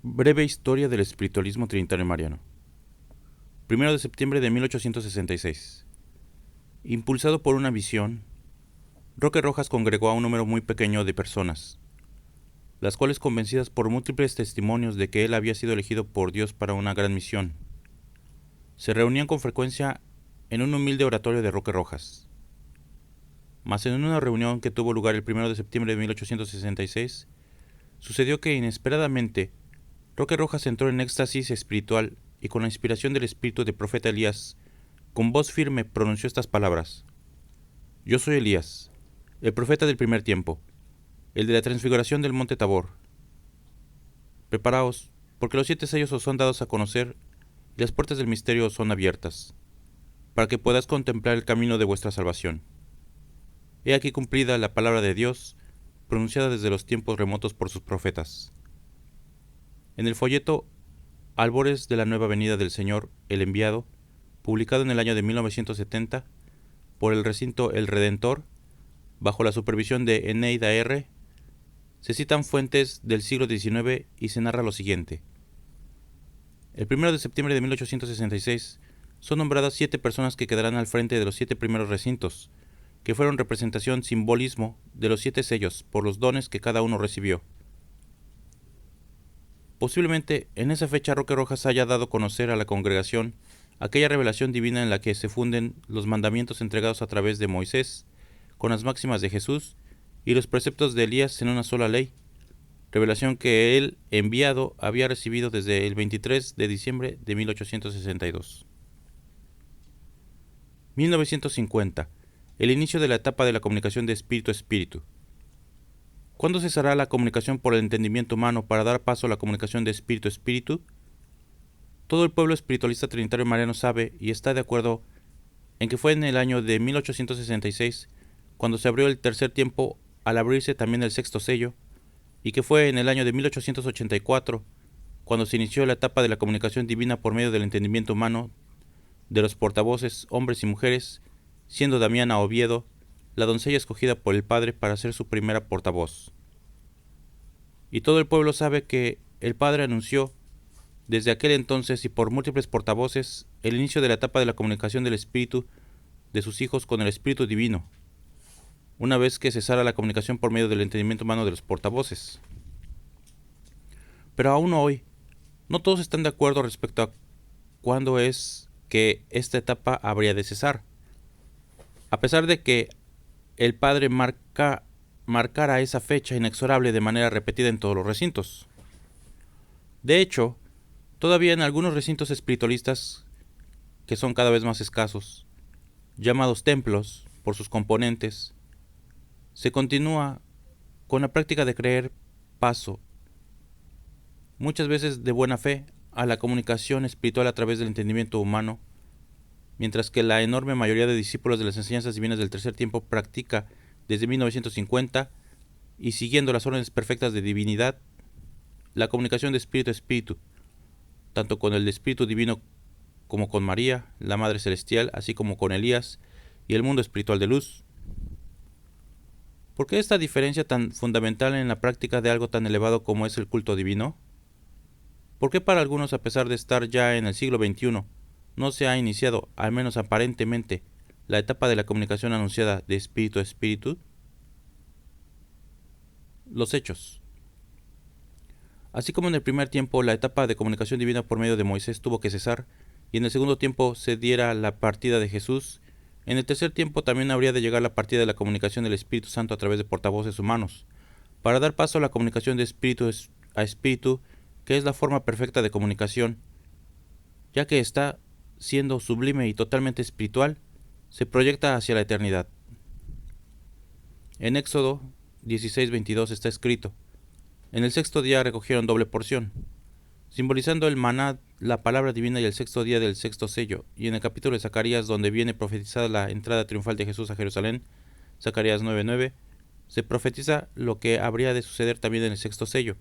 Breve historia del espiritualismo trinitario mariano. 1 de septiembre de 1866. Impulsado por una visión, Roque Rojas congregó a un número muy pequeño de personas, las cuales, convencidas por múltiples testimonios de que él había sido elegido por Dios para una gran misión, se reunían con frecuencia en un humilde oratorio de Roque Rojas. Mas en una reunión que tuvo lugar el 1 de septiembre de 1866, sucedió que inesperadamente Roque Rojas entró en éxtasis espiritual y, con la inspiración del espíritu del profeta Elías, con voz firme pronunció estas palabras: Yo soy Elías, el profeta del primer tiempo, el de la transfiguración del monte Tabor. Preparaos, porque los 7 sellos os son dados a conocer y las puertas del misterio os son abiertas, para que puedas contemplar el camino de vuestra salvación. He aquí cumplida la palabra de Dios, pronunciada desde los tiempos remotos por sus profetas. En el folleto Albores de la nueva venida del Señor, el enviado, publicado en el año de 1970 por el recinto El Redentor, bajo la supervisión de Eneida R., se citan fuentes del siglo XIX y se narra lo siguiente. El 1 de septiembre de 1866 son nombradas 7 personas que quedarán al frente de los 7 primeros recintos, que fueron representación simbolismo de los 7 sellos por los dones que cada uno recibió. Posiblemente en esa fecha Roque Rojas haya dado a conocer a la congregación aquella revelación divina en la que se funden los mandamientos entregados a través de Moisés, con las máximas de Jesús y los preceptos de Elías en una sola ley, revelación que él, enviado, había recibido desde el 23 de diciembre de 1862. 1950. El inicio de la etapa de la comunicación de espíritu a espíritu. ¿Cuándo cesará la comunicación por el entendimiento humano para dar paso a la comunicación de espíritu a espíritu? Todo el pueblo espiritualista trinitario mariano sabe y está de acuerdo en que fue en el año de 1866 cuando se abrió el tercer tiempo al abrirse también el sexto sello, y que fue en el año de 1884 cuando se inició la etapa de la comunicación divina por medio del entendimiento humano de los portavoces, hombres y mujeres, siendo Damiana Oviedo la doncella escogida por el Padre para ser su primera portavoz. Y todo el pueblo sabe que el Padre anunció desde aquel entonces y por múltiples portavoces el inicio de la etapa de la comunicación del Espíritu de sus hijos con el Espíritu Divino, una vez que cesara la comunicación por medio del entendimiento humano de los portavoces. Pero aún hoy, no todos están de acuerdo respecto a cuándo es que esta etapa habría de cesar, a pesar de que el Padre marcara esa fecha inexorable de manera repetida en todos los recintos. De hecho, todavía en algunos recintos espiritualistas, que son cada vez más escasos, llamados templos por sus componentes, se continúa con la práctica de creer paso, muchas veces de buena fe, a la comunicación espiritual a través del entendimiento humano, mientras que la enorme mayoría de discípulos de las enseñanzas divinas del tercer tiempo practica desde 1950 y siguiendo las órdenes perfectas de divinidad, la comunicación de espíritu a espíritu, tanto con el espíritu divino como con María, la Madre Celestial, así como con Elías y el mundo espiritual de luz. ¿Por qué esta diferencia tan fundamental en la práctica de algo tan elevado como es el culto divino? ¿Por qué para algunos, a pesar de estar ya en el siglo XXI, no se ha iniciado, al menos aparentemente, la etapa de la comunicación anunciada de espíritu a espíritu? Los hechos. Así como en el primer tiempo la etapa de comunicación divina por medio de Moisés tuvo que cesar, y en el segundo tiempo se diera la partida de Jesús, en el tercer tiempo también habría de llegar la partida de la comunicación del Espíritu Santo a través de portavoces humanos, para dar paso a la comunicación de espíritu a espíritu, que es la forma perfecta de comunicación, ya que está siendo sublime y totalmente espiritual, se proyecta hacia la eternidad. En Éxodo 16:22 está escrito: En el sexto día recogieron doble porción, simbolizando el maná, la palabra divina y el sexto día del sexto sello. Y en el capítulo de Zacarías, donde viene profetizada la entrada triunfal de Jesús a Jerusalén, Zacarías 9:9, se profetiza lo que habría de suceder también en el sexto sello.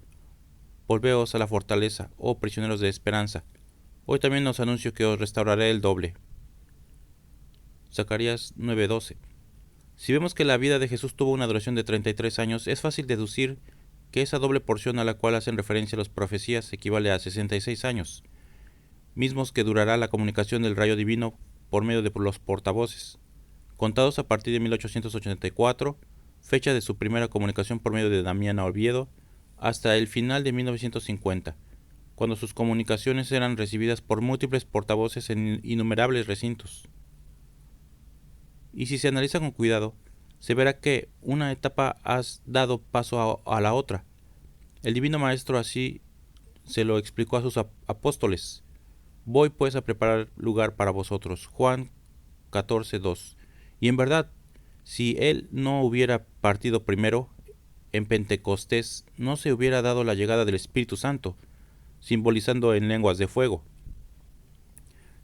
Volveos a la fortaleza, oh prisioneros de esperanza. Hoy también os anuncio que os restauraré el doble. Zacarías 9:12. Si vemos que la vida de Jesús tuvo una duración de 33 años, es fácil deducir que esa doble porción a la cual hacen referencia las profecías equivale a 66 años, mismos que durará la comunicación del rayo divino por medio de los portavoces, contados a partir de 1884, fecha de su primera comunicación por medio de Damián Oviedo, hasta el final de 1950, cuando sus comunicaciones eran recibidas por múltiples portavoces en innumerables recintos. Y si se analiza con cuidado, se verá que una etapa ha dado paso a la otra. El Divino Maestro así se lo explicó a sus apóstoles. Voy pues a preparar lugar para vosotros. Juan 14:2. Y en verdad, si él no hubiera partido primero, en Pentecostés no se hubiera dado la llegada del Espíritu Santo, simbolizando en lenguas de fuego.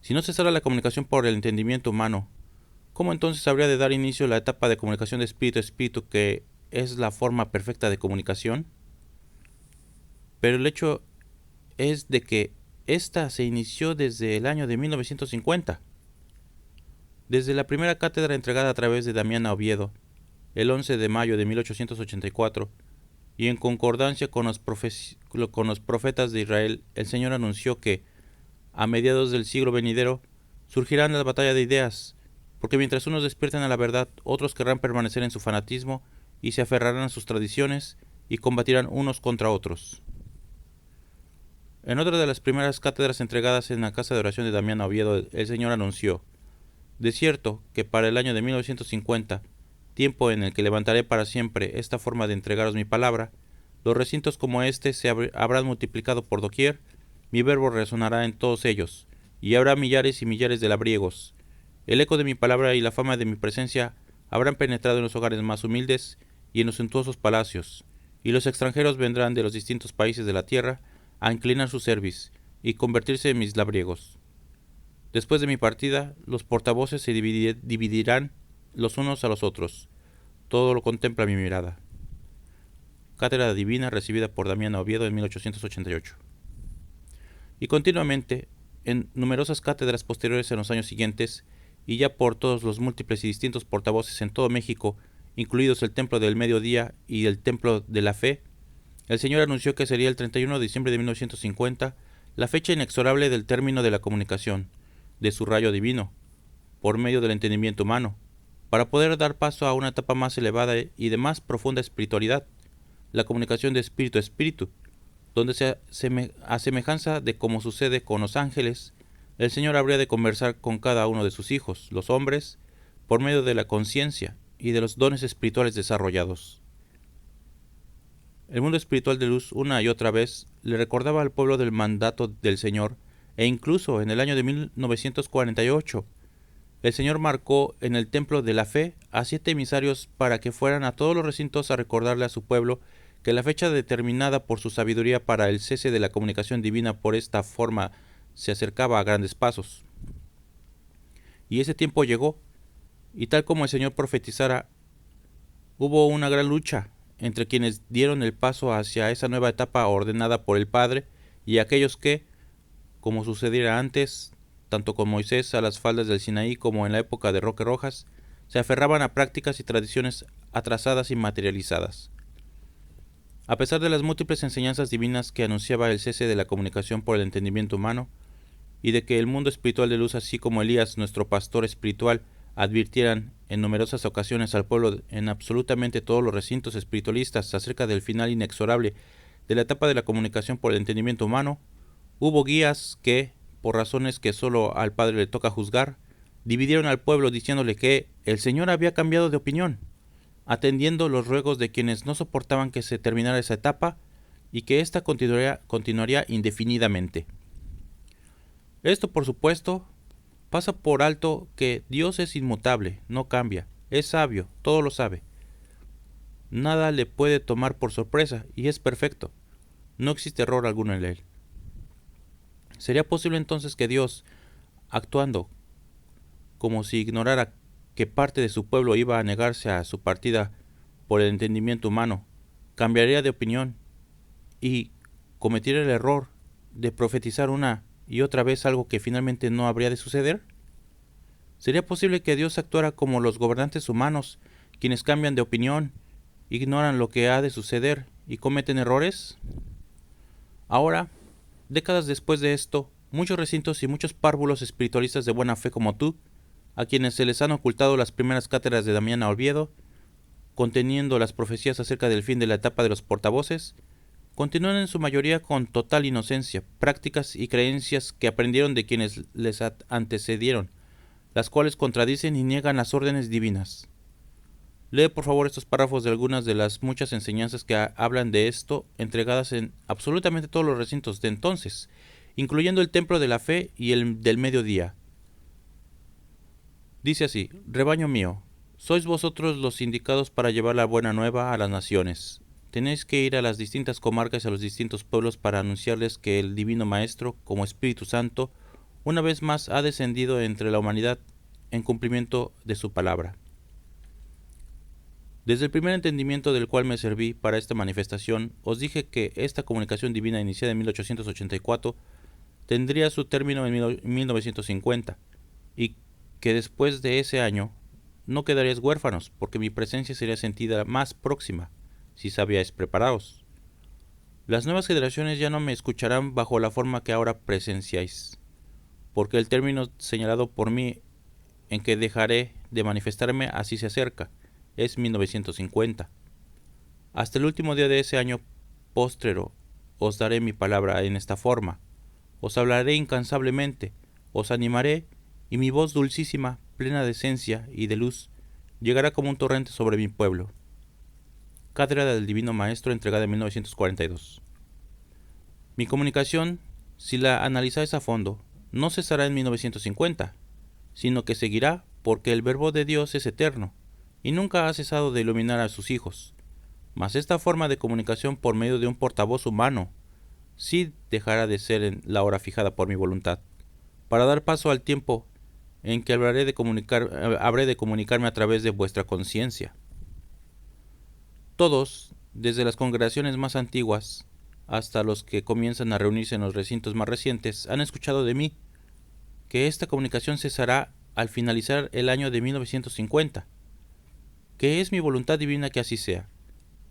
Si no cesara la comunicación por el entendimiento humano, ¿cómo entonces habría de dar inicio la etapa de comunicación de espíritu a espíritu, que es la forma perfecta de comunicación? Pero el hecho es de que esta se inició desde el año de 1950. Desde la primera cátedra entregada a través de Damián Oviedo, el 11 de mayo de 1884, y en concordancia con los profetas de Israel, el Señor anunció que, a mediados del siglo venidero, surgirán las batallas de ideas, porque mientras unos despiertan a la verdad, otros querrán permanecer en su fanatismo y se aferrarán a sus tradiciones y combatirán unos contra otros. En otra de las primeras cátedras entregadas en la casa de oración de Damián Oviedo, el Señor anunció: de cierto que para el año de 1950, tiempo en el que levantaré para siempre esta forma de entregaros mi palabra, los recintos como este se habrán multiplicado por doquier, mi verbo resonará en todos ellos, y habrá millares y millares de labriegos. El eco de mi palabra y la fama de mi presencia habrán penetrado en los hogares más humildes y en los suntuosos palacios, y los extranjeros vendrán de los distintos países de la tierra a inclinar su cerviz y convertirse en mis labriegos. Después de mi partida, los portavoces se dividirán los unos a los otros. Todo lo contempla mi mirada. Cátedra Divina recibida por Damián Oviedo en 1888. Y continuamente, en numerosas cátedras posteriores en los años siguientes, y ya por todos los múltiples y distintos portavoces en todo México, incluidos el Templo del Mediodía y el Templo de la Fe, el Señor anunció que sería el 31 de diciembre de 1950 la fecha inexorable del término de la comunicación de su rayo divino, por medio del entendimiento humano, para poder dar paso a una etapa más elevada y de más profunda espiritualidad, la comunicación de espíritu a espíritu, donde a semejanza de como sucede con los ángeles, el Señor habría de conversar con cada uno de sus hijos, los hombres, por medio de la conciencia y de los dones espirituales desarrollados. El mundo espiritual de luz una y otra vez le recordaba al pueblo del mandato del Señor, e incluso en el año de 1948, el Señor marcó en el Templo de la Fe a 7 emisarios para que fueran a todos los recintos a recordarle a su pueblo que la fecha determinada por su sabiduría para el cese de la comunicación divina por esta forma se acercaba a grandes pasos. Y ese tiempo llegó, y tal como el Señor profetizara, hubo una gran lucha entre quienes dieron el paso hacia esa nueva etapa ordenada por el Padre y aquellos que, como sucediera antes, tanto con Moisés a las faldas del Sinaí como en la época de Roque Rojas, se aferraban a prácticas y tradiciones atrasadas y materializadas. A pesar de las múltiples enseñanzas divinas que anunciaba el cese de la comunicación por el entendimiento humano, y de que el mundo espiritual de luz, así como Elías, nuestro pastor espiritual, advirtieran en numerosas ocasiones al pueblo en absolutamente todos los recintos espiritualistas acerca del final inexorable de la etapa de la comunicación por el entendimiento humano, hubo guías que, por razones que solo al Padre le toca juzgar, dividieron al pueblo diciéndole que el Señor había cambiado de opinión, atendiendo los ruegos de quienes no soportaban que se terminara esa etapa y que ésta continuaría indefinidamente. Esto, por supuesto, pasa por alto que Dios es inmutable, no cambia, es sabio, todo lo sabe. Nada le puede tomar por sorpresa y es perfecto. No existe error alguno en él. ¿Sería posible entonces que Dios, actuando como si ignorara que parte de su pueblo iba a negarse a su partida por el entendimiento humano, cambiaría de opinión y cometiera el error de profetizar una y otra vez algo que finalmente no habría de suceder? ¿Sería posible que Dios actuara como los gobernantes humanos, quienes cambian de opinión, ignoran lo que ha de suceder y cometen errores? Ahora, décadas después de esto, muchos recintos y muchos párvulos espiritualistas de buena fe como tú, a quienes se les han ocultado las primeras cátedras de Damián a Oviedo, conteniendo las profecías acerca del fin de la etapa de los portavoces, continúan en su mayoría con total inocencia, prácticas y creencias que aprendieron de quienes les antecedieron, las cuales contradicen y niegan las órdenes divinas. Lee por favor estos párrafos de algunas de las muchas enseñanzas que hablan de esto, entregadas en absolutamente todos los recintos de entonces, incluyendo el templo de la fe y el del mediodía. Dice así: rebaño mío, sois vosotros los indicados para llevar la buena nueva a las naciones. Tenéis que ir a las distintas comarcas y a los distintos pueblos para anunciarles que el Divino Maestro, como Espíritu Santo, una vez más ha descendido entre la humanidad en cumplimiento de su palabra. Desde el primer entendimiento del cual me serví para esta manifestación, os dije que esta comunicación divina iniciada en 1884 tendría su término en 1950 y que después de ese año no quedaríais huérfanos, porque mi presencia sería sentida más próxima, si sabíais preparaos. Las nuevas generaciones ya no me escucharán bajo la forma que ahora presenciáis, porque el término señalado por mí en que dejaré de manifestarme así se acerca, es 1950. Hasta el último día de ese año póstrero os daré mi palabra en esta forma, os hablaré incansablemente, os animaré, y mi voz dulcísima, plena de esencia y de luz, llegará como un torrente sobre mi pueblo. Cátedra del Divino Maestro, entregada en 1942. Mi comunicación, si la analizáis a fondo, no cesará en 1950, sino que seguirá porque el Verbo de Dios es eterno, y nunca ha cesado de iluminar a sus hijos. Mas esta forma de comunicación por medio de un portavoz humano sí dejará de ser en la hora fijada por mi voluntad, para dar paso al tiempo en que habré de comunicarme a través de vuestra conciencia. Todos, desde las congregaciones más antiguas hasta los que comienzan a reunirse en los recintos más recientes, han escuchado de mí que esta comunicación cesará al finalizar el año de 1950, que es mi voluntad divina que así sea,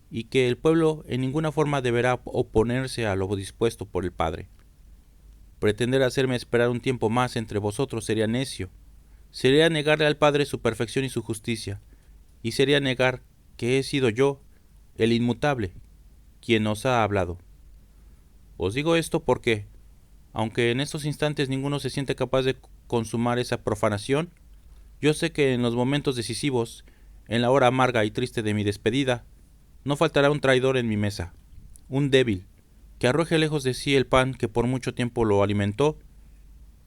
y que el pueblo en ninguna forma deberá oponerse a lo dispuesto por el Padre. Pretender hacerme esperar un tiempo más entre vosotros sería necio, sería negarle al Padre su perfección y su justicia, y sería negar que he sido yo, el inmutable, quien os ha hablado. Os digo esto porque, aunque en estos instantes ninguno se siente capaz de consumar esa profanación, yo sé que en los momentos decisivos, en la hora amarga y triste de mi despedida, no faltará un traidor en mi mesa, un débil, que arroje lejos de sí el pan que por mucho tiempo lo alimentó,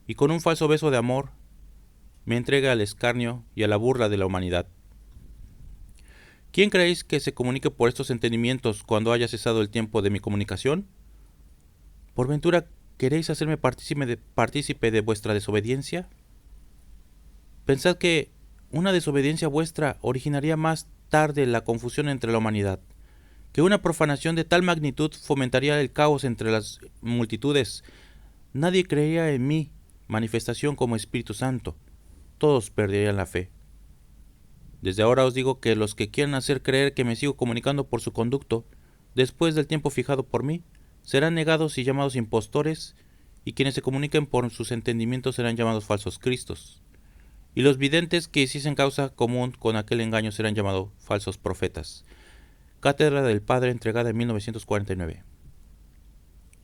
y con un falso beso de amor, me entrega al escarnio y a la burla de la humanidad. ¿Quién creéis que se comunique por estos entendimientos cuando haya cesado el tiempo de mi comunicación? ¿Por ventura queréis hacerme partícipe de vuestra desobediencia? Pensad que una desobediencia vuestra originaría más tarde la confusión entre la humanidad, que una profanación de tal magnitud fomentaría el caos entre las multitudes. Nadie creería en mi manifestación como Espíritu Santo, todos perderían la fe. Desde ahora os digo que los que quieran hacer creer que me sigo comunicando por su conducto, después del tiempo fijado por mí, serán negados y llamados impostores, y quienes se comuniquen por sus entendimientos serán llamados falsos cristos. Y los videntes que hiciesen causa común con aquel engaño serán llamados falsos profetas. Cátedra del Padre, entregada en 1949.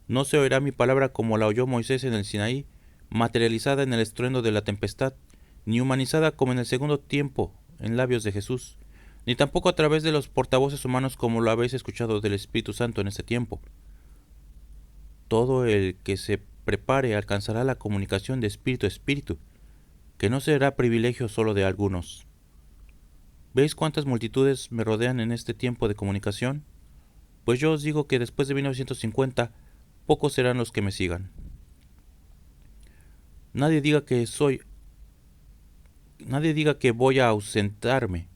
No se oirá mi palabra como la oyó Moisés en el Sinaí, materializada en el estruendo de la tempestad, ni humanizada como en el segundo tiempo en labios de Jesús, ni tampoco a través de los portavoces humanos como lo habéis escuchado del Espíritu Santo en este tiempo. Todo el que se prepare alcanzará la comunicación de espíritu a espíritu, que no será privilegio solo de algunos. ¿Veis cuántas multitudes me rodean en este tiempo de comunicación? Pues yo os digo que después de 1950, pocos serán los que me sigan. Nadie diga que voy a ausentarme,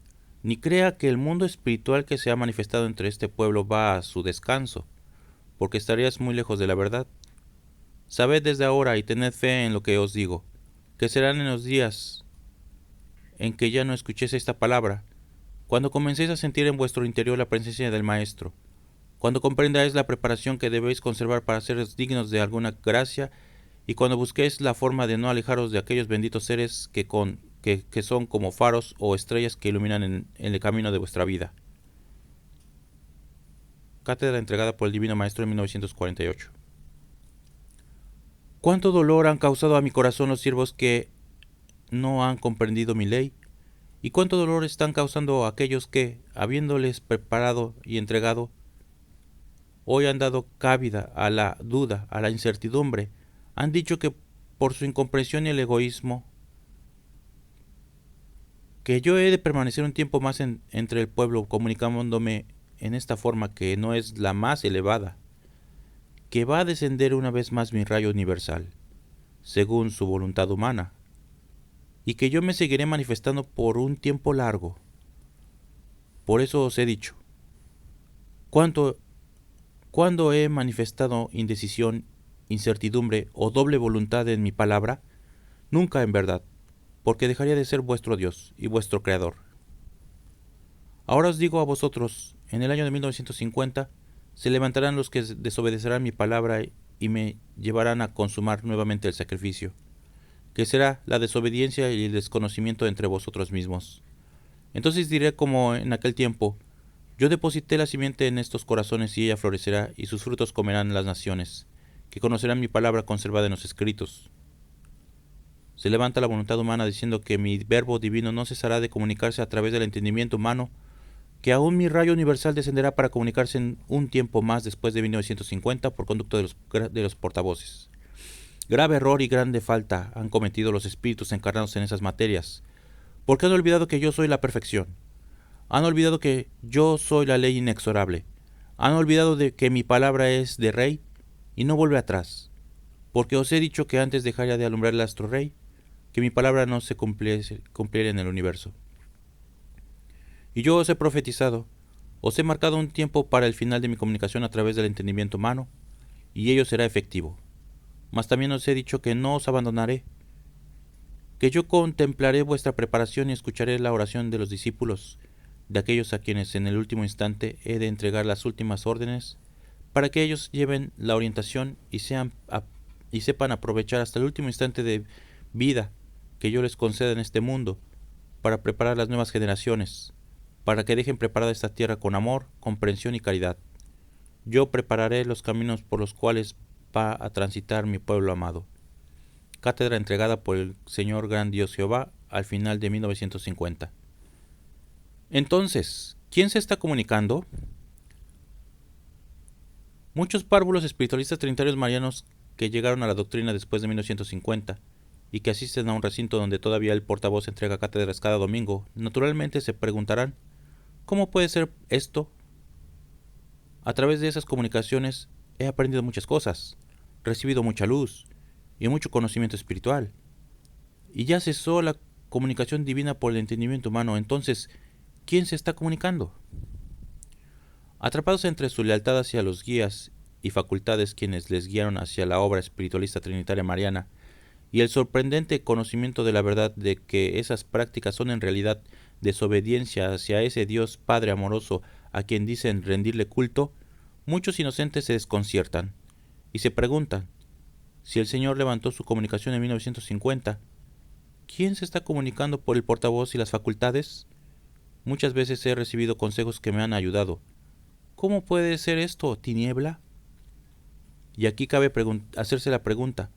ni crea que el mundo espiritual que se ha manifestado entre este pueblo va a su descanso, porque estarías muy lejos de la verdad. Sabed desde ahora y tened fe en lo que os digo, que serán en los días en que ya no escuchéis esta palabra, cuando comencéis a sentir en vuestro interior la presencia del Maestro, cuando comprendáis la preparación que debéis conservar para seres dignos de alguna gracia, y cuando busquéis la forma de no alejaros de aquellos benditos seres que son como faros o estrellas que iluminan en el camino de vuestra vida. Cátedra entregada por el Divino Maestro en 1948. ¿Cuánto dolor han causado a mi corazón los siervos que no han comprendido mi ley? ¿Y cuánto dolor están causando a aquellos que, habiéndoles preparado y entregado, hoy han dado cabida a la duda, a la incertidumbre? Han dicho que por su incomprensión y el egoísmo, que yo he de permanecer un tiempo más entre el pueblo, comunicándome en esta forma que no es la más elevada, que va a descender una vez más mi rayo universal, según su voluntad humana, y que yo me seguiré manifestando por un tiempo largo. Por eso os he dicho, cuando he manifestado indecisión, incertidumbre o doble voluntad en mi palabra, nunca en verdad, porque dejaría de ser vuestro Dios y vuestro Creador. Ahora os digo a vosotros, en el año de 1950, se levantarán los que desobedecerán mi palabra y me llevarán a consumar nuevamente el sacrificio, que será la desobediencia y el desconocimiento entre vosotros mismos. Entonces diré como en aquel tiempo, yo deposité la simiente en estos corazones y ella florecerá, y sus frutos comerán las naciones, que conocerán mi palabra conservada en los escritos. Se levanta la voluntad humana diciendo que mi verbo divino no cesará de comunicarse a través del entendimiento humano, que aún mi rayo universal descenderá para comunicarse en un tiempo más después de 1950 por conducto de los portavoces. Grave error y grande falta han cometido los espíritus encarnados en esas materias, porque han olvidado que yo soy la perfección. Han olvidado que yo soy la ley inexorable. Han olvidado de que mi palabra es de rey y no vuelve atrás, porque os he dicho que antes dejaría de alumbrar el astro rey, que mi palabra no se cumpliera en el universo. Y yo os he profetizado, os he marcado un tiempo para el final de mi comunicación a través del entendimiento humano, y ello será efectivo. Mas también os he dicho que no os abandonaré, que yo contemplaré vuestra preparación y escucharé la oración de los discípulos, de aquellos a quienes en el último instante he de entregar las últimas órdenes, para que ellos lleven la orientación y sepan aprovechar hasta el último instante de vida que yo les conceda en este mundo, para preparar las nuevas generaciones, para que dejen preparada esta tierra con amor, comprensión y caridad. Yo prepararé los caminos por los cuales va a transitar mi pueblo amado. Cátedra entregada por el Señor Gran Dios Jehová al final de 1950. Entonces, ¿quién se está comunicando? Muchos párvulos espiritualistas trinitarios marianos que llegaron a la doctrina después de 1950 y que asisten a un recinto donde todavía el portavoz entrega cátedras cada domingo, naturalmente se preguntarán, ¿cómo puede ser esto? A través de esas comunicaciones he aprendido muchas cosas, recibido mucha luz y mucho conocimiento espiritual. Y ya cesó la comunicación divina por el entendimiento humano. Entonces, ¿quién se está comunicando? Atrapados entre su lealtad hacia los guías y facultades quienes les guiaron hacia la obra espiritualista trinitaria mariana, y el sorprendente conocimiento de la verdad de que esas prácticas son en realidad desobediencia hacia ese Dios Padre amoroso a quien dicen rendirle culto, muchos inocentes se desconciertan y se preguntan, si el Señor levantó su comunicación en 1950, ¿quién se está comunicando por el portavoz y las facultades? Muchas veces he recibido consejos que me han ayudado. ¿Cómo puede ser esto, tiniebla? Y aquí cabe hacerse la pregunta,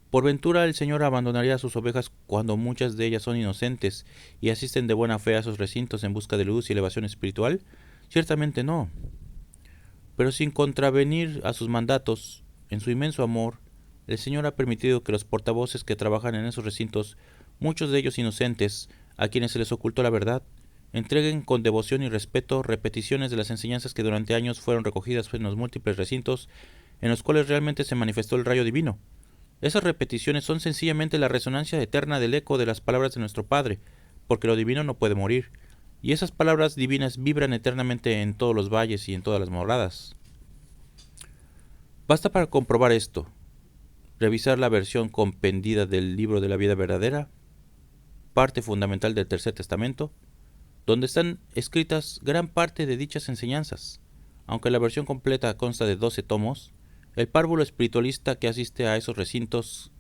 ¿por ventura el Señor abandonaría a sus ovejas cuando muchas de ellas son inocentes y asisten de buena fe a esos recintos en busca de luz y elevación espiritual? Ciertamente no. Pero sin contravenir a sus mandatos, en su inmenso amor, el Señor ha permitido que los portavoces que trabajan en esos recintos, muchos de ellos inocentes, a quienes se les ocultó la verdad, entreguen con devoción y respeto repeticiones de las enseñanzas que durante años fueron recogidas en los múltiples recintos en los cuales realmente se manifestó el rayo divino. Esas repeticiones son sencillamente la resonancia eterna del eco de las palabras de nuestro Padre, porque lo divino no puede morir, y esas palabras divinas vibran eternamente en todos los valles y en todas las moradas. Basta para comprobar esto, revisar la versión compendida del libro de la vida verdadera, parte fundamental del Tercer Testamento, donde están escritas gran parte de dichas enseñanzas. aunque la versión completa consta de 12 tomos, el párvulo espiritualista que asiste a esos recintos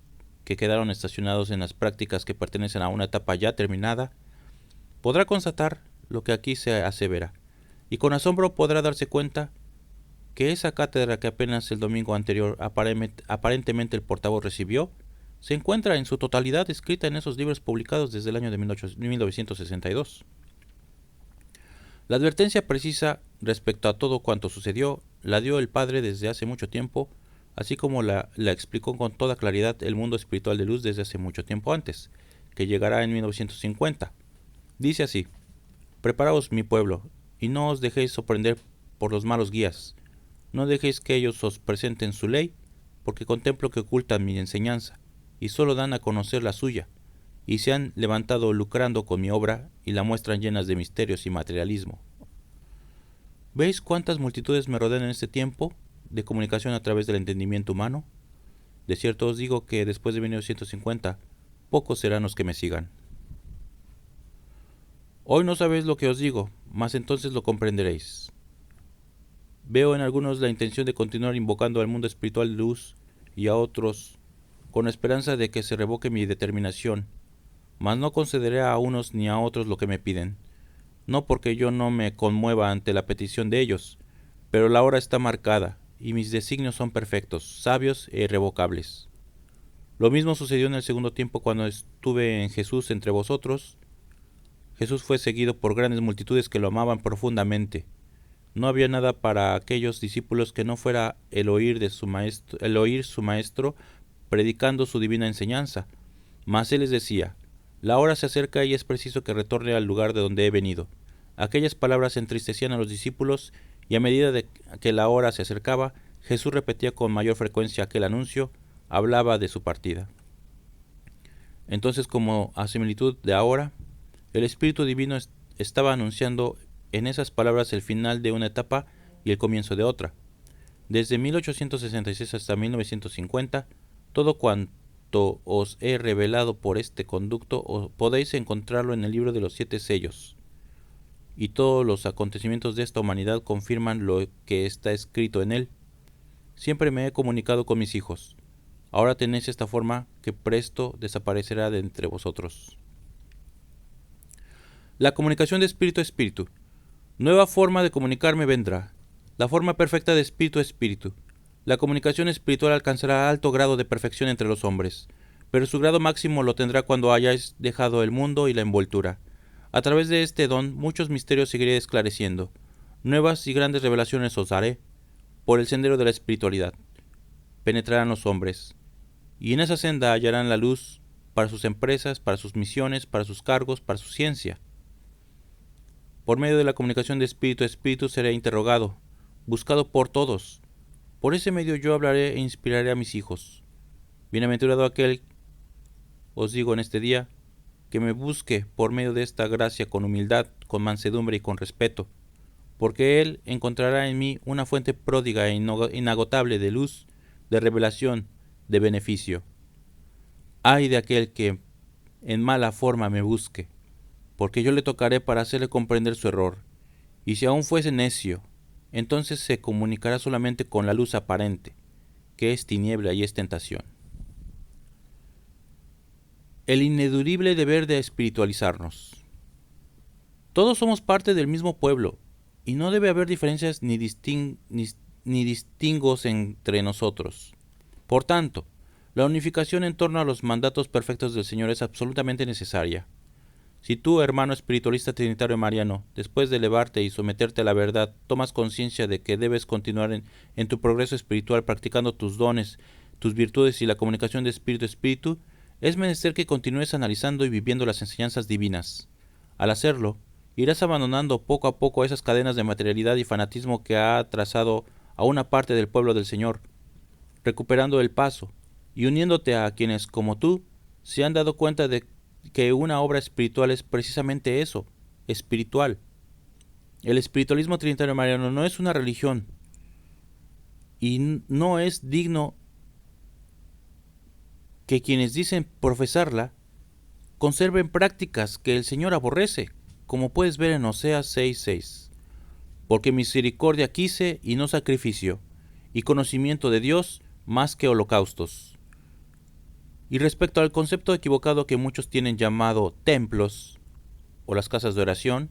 que quedaron estacionados en las prácticas que pertenecen a una etapa ya terminada, podrá constatar lo que aquí se asevera, y con asombro podrá darse cuenta que esa cátedra que apenas el domingo anterior aparentemente el portavoz recibió, se encuentra en su totalidad escrita en esos libros publicados desde el año de 1962. La advertencia precisa respecto a todo cuanto sucedió la dio el Padre desde hace mucho tiempo, así como la explicó con toda claridad el mundo espiritual de luz desde hace mucho tiempo antes, que llegará en 1950. Dice así: preparaos, mi pueblo, y no os dejéis sorprender por los malos guías. No dejéis que ellos os presenten su ley, porque contemplo que ocultan mi enseñanza, y solo dan a conocer la suya, y se han levantado lucrando con mi obra, y la muestran llenas de misterios y materialismo. ¿Veis cuántas multitudes me rodean en este tiempo de comunicación a través del entendimiento humano? De cierto os digo que después de 1950, pocos serán los que me sigan. Hoy no sabéis lo que os digo, mas entonces lo comprenderéis. Veo en algunos la intención de continuar invocando al mundo espiritual de luz y a otros con la esperanza de que se revoque mi determinación, mas no concederé a unos ni a otros lo que me piden, no porque yo no me conmueva ante la petición de ellos, pero la hora está marcada, y mis designios son perfectos, sabios e irrevocables. Lo mismo sucedió en el segundo tiempo cuando estuve en Jesús entre vosotros. Jesús fue seguido por grandes multitudes que lo amaban profundamente. No había nada para aquellos discípulos que no fuera el oír su maestro predicando su divina enseñanza. Mas él les decía: la hora se acerca y es preciso que retorne al lugar de donde he venido. Aquellas palabras entristecían a los discípulos, y a medida de que la hora se acercaba, Jesús repetía con mayor frecuencia aquel anuncio, hablaba de su partida. Entonces, como a similitud de ahora, el Espíritu Divino estaba anunciando en esas palabras el final de una etapa y el comienzo de otra. Desde 1866 hasta 1950, todo cuanto os he revelado por este conducto podéis encontrarlo en el libro de los 7 sellos. Y todos los acontecimientos de esta humanidad confirman lo que está escrito en él. Siempre me he comunicado con mis hijos. Ahora tenéis esta forma que presto desaparecerá de entre vosotros. La comunicación de espíritu a espíritu. Nueva forma de comunicarme vendrá. La forma perfecta de espíritu a espíritu. La comunicación espiritual alcanzará alto grado de perfección entre los hombres, pero su grado máximo lo tendrá cuando hayáis dejado el mundo y la envoltura. A través de este don muchos misterios seguiré esclareciendo. Nuevas y grandes revelaciones os daré. Por el sendero de la espiritualidad penetrarán los hombres, y en esa senda hallarán la luz para sus empresas, para sus misiones, para sus cargos, para su ciencia. Por medio de la comunicación de espíritu a espíritu seré interrogado, buscado por todos. Por ese medio yo hablaré e inspiraré a mis hijos. Bienaventurado aquel, os digo en este día, que me busque por medio de esta gracia con humildad, con mansedumbre y con respeto, porque él encontrará en mí una fuente pródiga e inagotable de luz, de revelación, de beneficio. Ay de aquel que en mala forma me busque, porque yo le tocaré para hacerle comprender su error, y si aún fuese necio, entonces se comunicará solamente con la luz aparente, que es tiniebla y es tentación. El ineludible deber de espiritualizarnos. Todos somos parte del mismo pueblo, y no debe haber diferencias ni distingos entre nosotros. Por tanto, la unificación en torno a los mandatos perfectos del Señor es absolutamente necesaria. Si tú, hermano espiritualista trinitario mariano, después de elevarte y someterte a la verdad, tomas conciencia de que debes continuar en tu progreso espiritual practicando tus dones, tus virtudes y la comunicación de espíritu a espíritu, es menester que continúes analizando y viviendo las enseñanzas divinas. Al hacerlo, irás abandonando poco a poco esas cadenas de materialidad y fanatismo que ha trazado a una parte del pueblo del Señor, recuperando el paso y uniéndote a quienes, como tú, se han dado cuenta de que una obra espiritual es precisamente eso, espiritual. El espiritualismo trinitario mariano no es una religión y no es digno que quienes dicen profesarla conserven prácticas que el Señor aborrece, como puedes ver en Oseas 6:6. porque misericordia quise y no sacrificio, y conocimiento de Dios más que holocaustos. Y respecto al concepto equivocado que muchos tienen llamado templos o las casas de oración,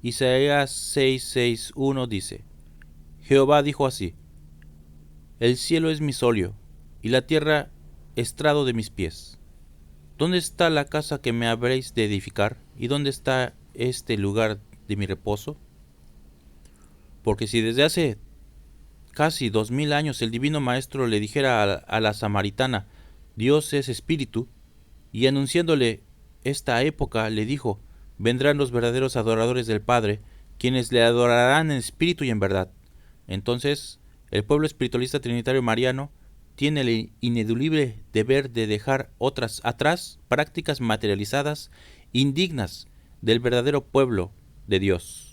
Isaías 6:6:1 dice: Jehová dijo así: El cielo es mi solio, y la tierra estrado de mis pies. ¿Dónde está la casa que me habréis de edificar? ¿Y dónde está este lugar de mi reposo? Porque si desde hace casi 2000 años el divino maestro le dijera a la samaritana, Dios es espíritu, y anunciándole esta época le dijo, vendrán los verdaderos adoradores del Padre, quienes le adorarán en espíritu y en verdad. Entonces, el pueblo espiritualista trinitario mariano tiene el ineludible deber de dejar otras atrás prácticas materializadas indignas del verdadero pueblo de Dios.